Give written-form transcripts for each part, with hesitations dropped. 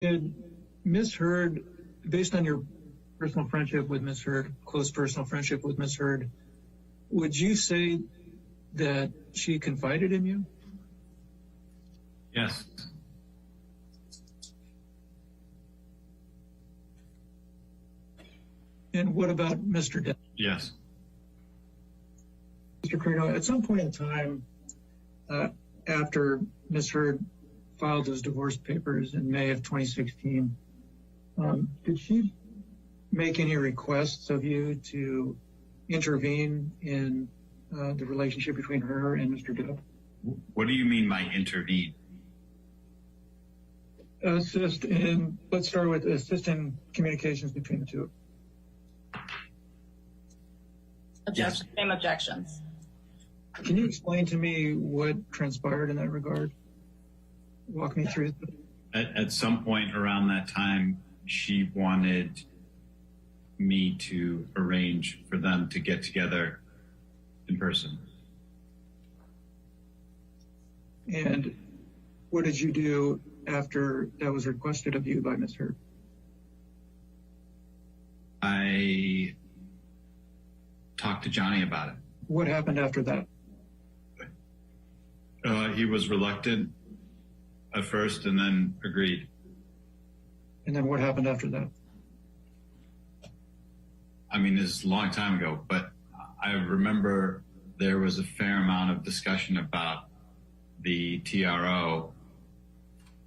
Did Miss Heard, based on your personal friendship with Miss Heard, close personal friendship with Miss Heard, would you say that she confided in you? Yes. And what about Mr. Depp? Yes. Mr. Carino, at some point in time, after Ms. Heard filed those divorce papers in May of 2016, did she make any requests of you to intervene in the relationship between her and Mr. Depp? What do you mean by intervene? Assist in, let's start with assist in communications between the two. Objection. Same objections. Can you explain to me what transpired in that regard? Walk me through. At some point around that time, she wanted me to arrange for them to get together in person. And what did you do after that was requested of you by Ms. Heard? I talked to Johnny about it. What happened after that? He was reluctant at first and then agreed. And then what happened after that? I mean, this is a long time ago, but I remember there was a fair amount of discussion about the TRO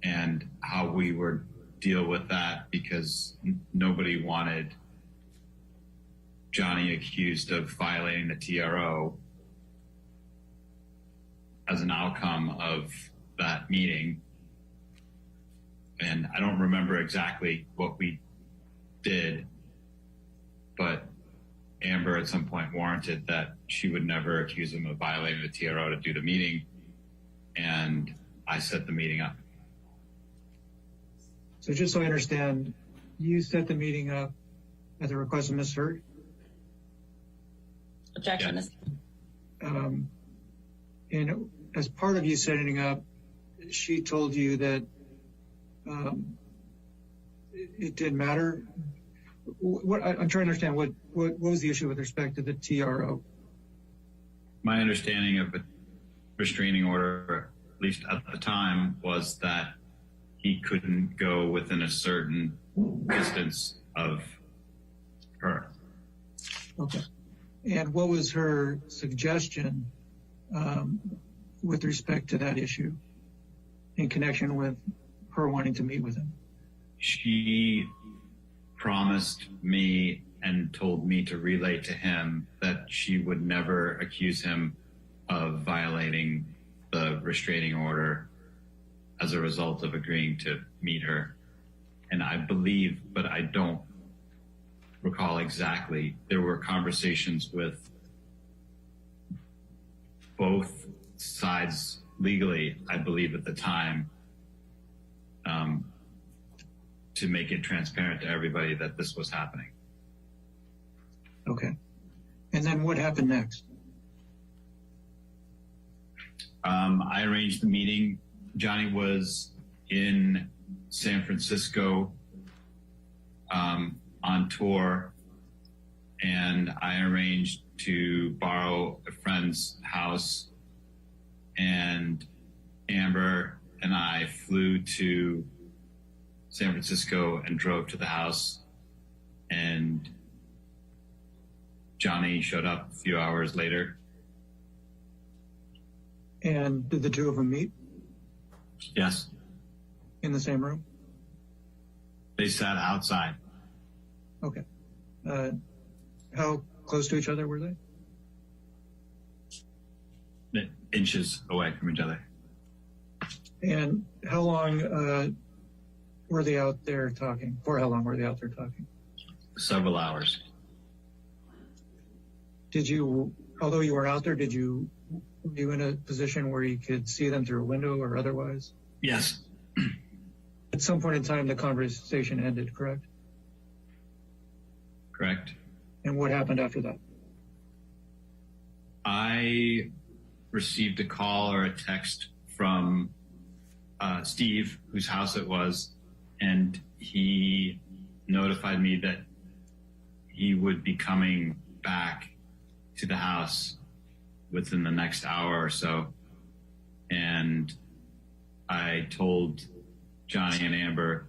and how we would deal with that, because nobody wanted Johnny accused of violating the TRO as an outcome of that meeting. And I don't remember exactly what we did, but Amber at some point warranted that she would never accuse him of violating the TRO to do the meeting, and I set the meeting up. So just so I understand, you set the meeting up at the request of Ms. Heard? Objection. Yes. And as part of you setting up, she told you that it didn't matter. I'm trying to understand what was the issue with respect to the TRO? My understanding of the restraining order, at least at the time, was that he couldn't go within a certain distance of her. Okay. And what was her suggestion with respect to that issue in connection with her wanting to meet with him? She promised me and told me to relay to him that she would never accuse him of violating the restraining order as a result of agreeing to meet her. And I believe, but I don't recall exactly, there were conversations with both sides legally, I believe at the time, to make it transparent to everybody that this was happening. Okay. And then what happened next? I arranged the meeting. Johnny was in San Francisco on tour, and I arranged to borrow a friend's house, and Amber and I flew to San Francisco and drove to the house, and Johnny showed up a few hours later. And did the two of them meet? Yes. In the same room? They sat outside. Okay. How close to each other were they? Inches away from each other. And how long were they out there talking? For how long were they out there talking? Several hours. Did you, although you were out there, were you in a position where you could see them through a window or otherwise? Yes. At some point in time, the conversation ended, correct? Correct. And what happened after that? I received a call or a text from Steve, whose house it was, and he notified me that he would be coming back to the house within the next hour or so. And I told Johnny and Amber,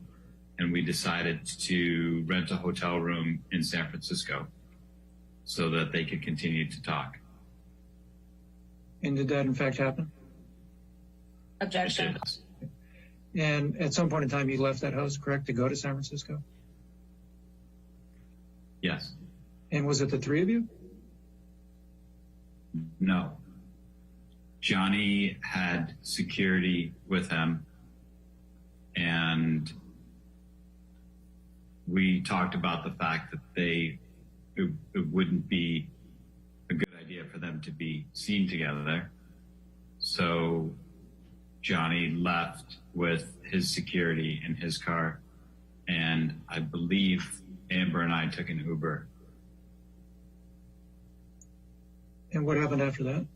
and we decided to rent a hotel room in San Francisco so that they could continue to talk. And did that in fact happen? Objection. And at some point in time, you left that house, correct, to go to San Francisco? Yes. And was it the three of you? No. Johnny had security with him, and we talked about the fact that it wouldn't be a good idea for them to be seen together. So Johnny left with his security in his car, and I believe Amber and I took an Uber. And what happened after that?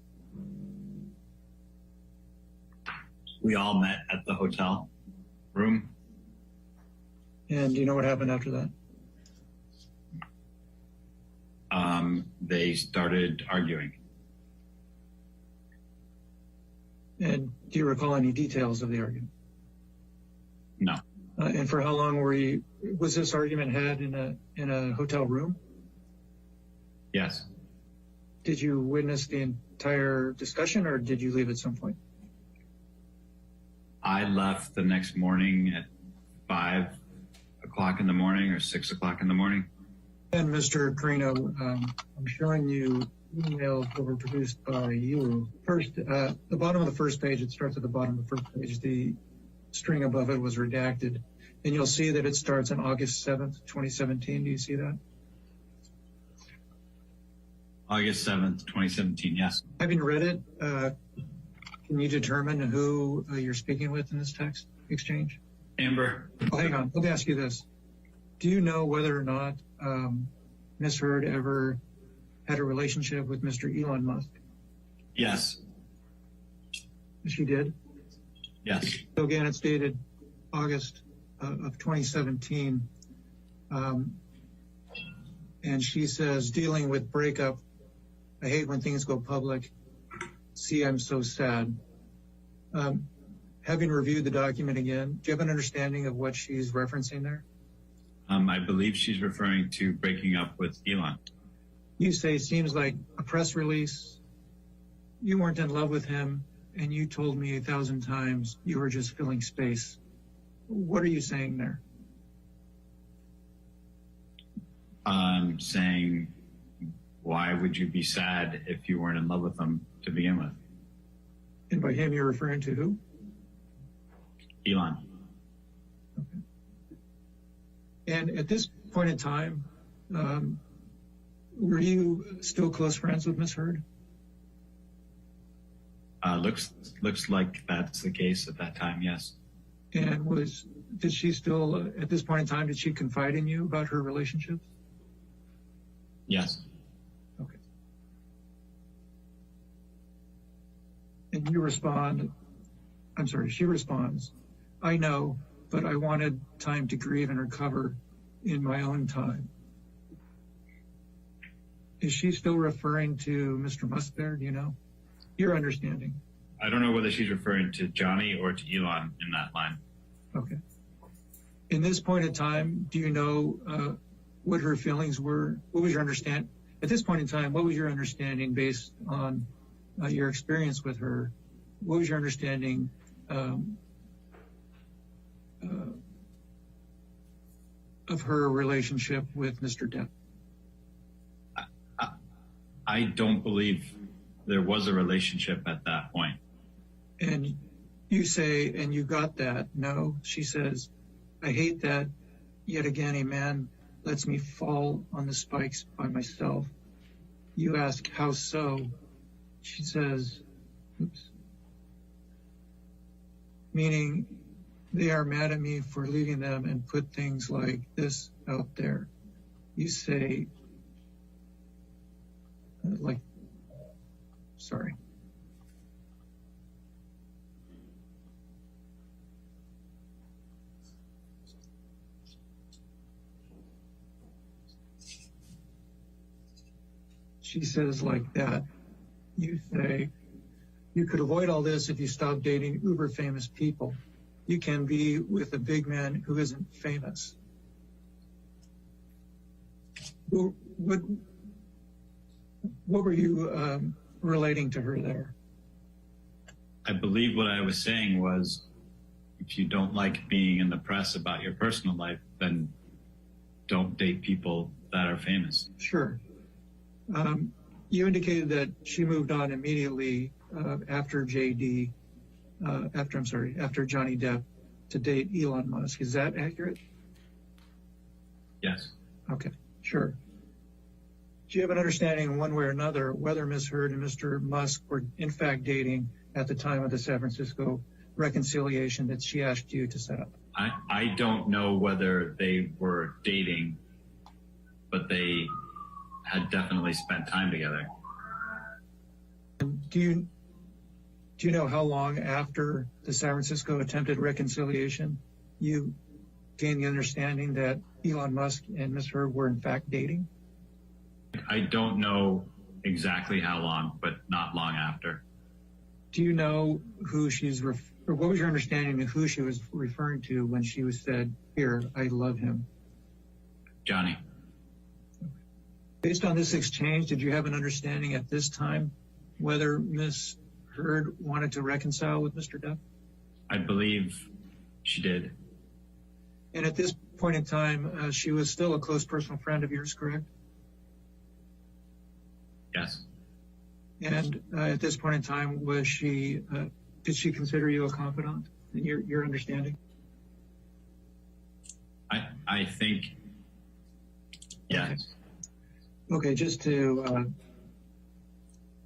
We all met at the hotel room. And do you know what happened after that? They started arguing. And do you recall any details of the argument? No. And for how long was this argument had in a hotel room? Yes. Did you witness the entire discussion, or did you leave at some point? I left the next morning at 5 o'clock in the morning or 6 o'clock in the morning. And Mr. Carino, I'm showing you emails that were produced by you. First, the bottom of the first page, it starts at the bottom of the first page. The string above it was redacted. And you'll see that it starts on August 7th, 2017. Do you see that? August 7th, 2017, yes. Having read it, can you determine who you're speaking with in this text exchange? Amber. Oh, hang on. Let me ask you this. Do you know whether or not Ms. Heard ever had a relationship with Mr. Elon Musk? Yes. She did? Yes. So again, it's dated August of 2017. And she says, dealing with breakup, I hate when things go public. See, I'm so sad. Having reviewed the document again, do you have an understanding of what she's referencing there? I believe she's referring to breaking up with Elon. You say, seems like a press release. You weren't in love with him, and you told me 1,000 times you were just filling space. What are you saying there? I'm saying, why would you be sad if you weren't in love with him to begin with? And by him, you're referring to who? Elon. Okay. And at this point in time, were you still close friends with Ms. Heard? Looks like that's the case at that time, yes. And did she still, at this point in time, did she confide in you about her relationship? Yes. Okay. And you respond, she responds, I know, but I wanted time to grieve and recover in my own time. Is she still referring to Mr. Musk there? Do you know? Your understanding. I don't know whether she's referring to Johnny or to Elon in that line. Okay. In this point in time, do you know what her feelings were? What was your understanding? At this point in time, what was your understanding based on your experience with her? What was your understanding of her relationship with Mr. Depp? I don't believe there was a relationship at that point. And you say, and you got that. No, she says, I hate that yet again a man lets me fall on the spikes by myself. You ask, how so? She says, oops. Meaning they are mad at me for leaving them and put things like this out there. You say, sorry. she says like that, you say, you could avoid all this if you stop dating uber famous people. You can be with a big man who isn't famous. What were you relating to her there? I believe what I was saying was, if you don't like being in the press about your personal life, then don't date people that are famous. Sure. You indicated that she moved on immediately after Johnny Depp to date Elon Musk. Is that accurate? Yes. Okay, sure. Do you have an understanding one way or another whether Ms. Heard and Mr. Musk were in fact dating at the time of the San Francisco reconciliation that she asked you to set up? I don't know whether they were dating, but they had definitely spent time together. Do you know how long after the San Francisco attempted reconciliation you gained the understanding that Elon Musk and Ms. Heard were in fact dating? I don't know exactly how long, but not long after. Do you know who or what was your understanding of who she was referring to when she was said, "Here, I love him"? Johnny. Based on this exchange, did you have an understanding at this time whether Ms. Heard wanted to reconcile with Mr. Depp? I believe she did. And at this point in time, she was still a close personal friend of yours, correct? Yes. And at this point in time, did she consider you a confidant in your understanding? I think, yes. Okay, just to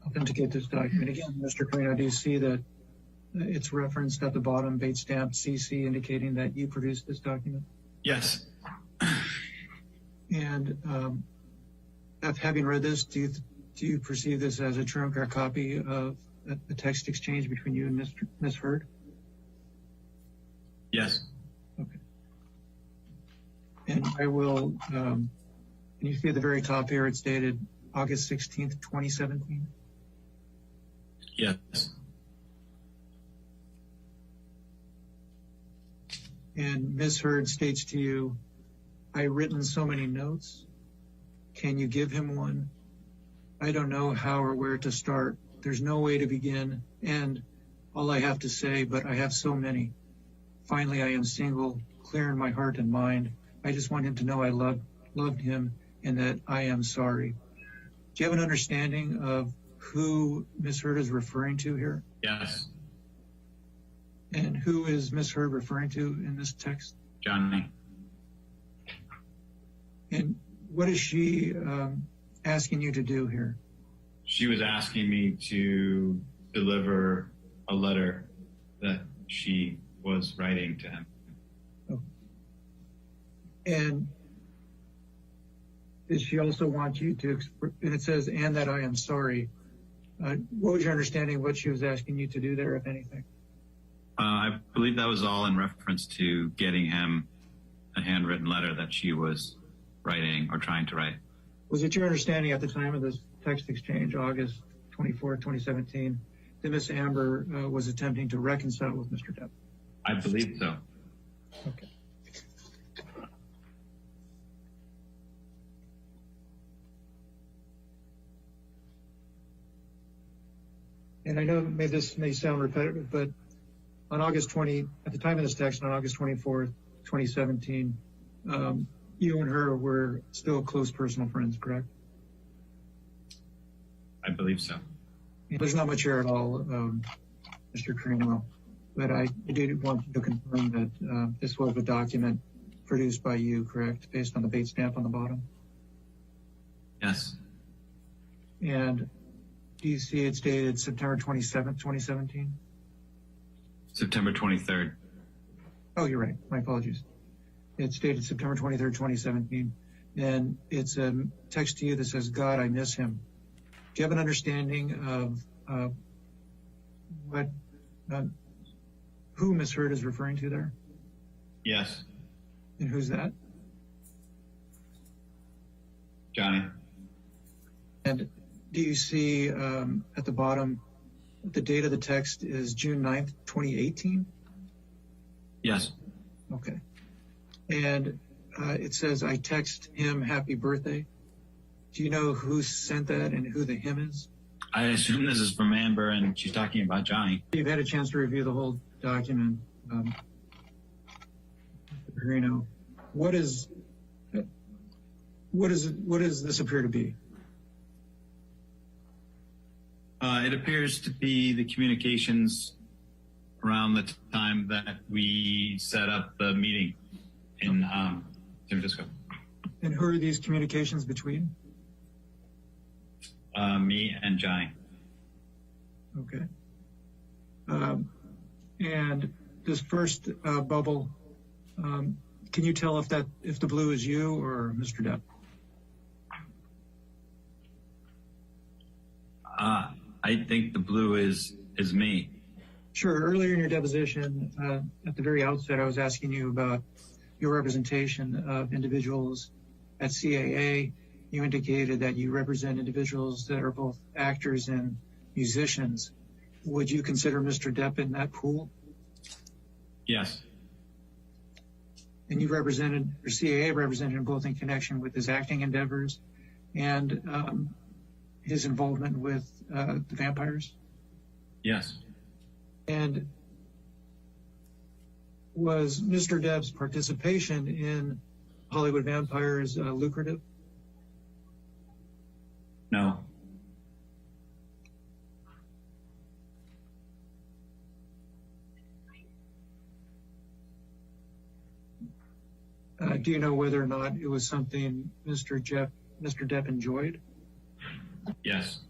authenticate this document again, Mr. Carino, do you see that it's referenced at the bottom, bait stamped CC, indicating that you produced this document? Yes. And having read this, do you perceive this as a true or copy of a text exchange between you and Ms. Heard? Yes. Okay. And I will, and you see at the very top here, it's dated August 16th, 2017? Yes. And Ms. Heard states to you, "I've written so many notes. Can you give him one? I don't know how or where to start. There's no way to begin. And all I have to say, but I have so many. Finally, I am single, clear in my heart and mind. I just want him to know I loved him and that I am sorry." Do you have an understanding of who Ms. Heard is referring to here? Yes. And who is Ms. Heard referring to in this text? Johnny. And what is she asking you to do here? She was asking me to deliver a letter that she was writing to him. Oh. And did she also want you to, and it says, "and that I am sorry." What was your understanding of what she was asking you to do there, if anything? I believe that was all in reference to getting him a handwritten letter that she was writing or trying to write. Was it your understanding at the time of this text exchange, August 24, 2017, that Ms. Amber was attempting to reconcile with Mr. Depp? I believe so. Okay. And I know this may sound repetitive, but on August 20, at the time of this text, on August 24th, 2017, you and her were still close personal friends, correct? I believe so. There's not much here at all, Mr. Carino, but I did want you to confirm that this was a document produced by you, correct, based on the bait stamp on the bottom? Yes. And do you see it's dated September 27th, 2017? September 23rd. Oh, you're right. My apologies. It's dated September 23rd, 2017. And it's a text to you that says, "God, I miss him." Do you have an understanding of who Ms. Heard is referring to there? Yes. And who's that? Johnny. And do you see at the bottom, the date of the text is June 9th, 2018? Yes. Okay. And it says, I text him happy birthday. Do you know who sent that and who the him is? I assume this is from Amber, and she's talking about Johnny. You've had a chance to review the whole document. Perino, what does this appear to be? It appears to be the communications around the time that we set up the meeting in San Francisco. And who are these communications between? Me and Johnny. Okay. And this first bubble, can you tell if the blue is you or Mr. Depp? I think the blue is me. Sure. Earlier in your deposition, at the very outset, I was asking you about your representation of individuals at CAA. You indicated that you represent individuals that are both actors and musicians. Would you consider Mr. Depp in that pool? Yes. And you represented, or CAA represented him both in connection with his acting endeavors and his involvement with the vampires? Yes. And was Mr. Depp's participation in Hollywood Vampires lucrative? No. Do you know whether or not it was something Mr. Depp enjoyed? Yes.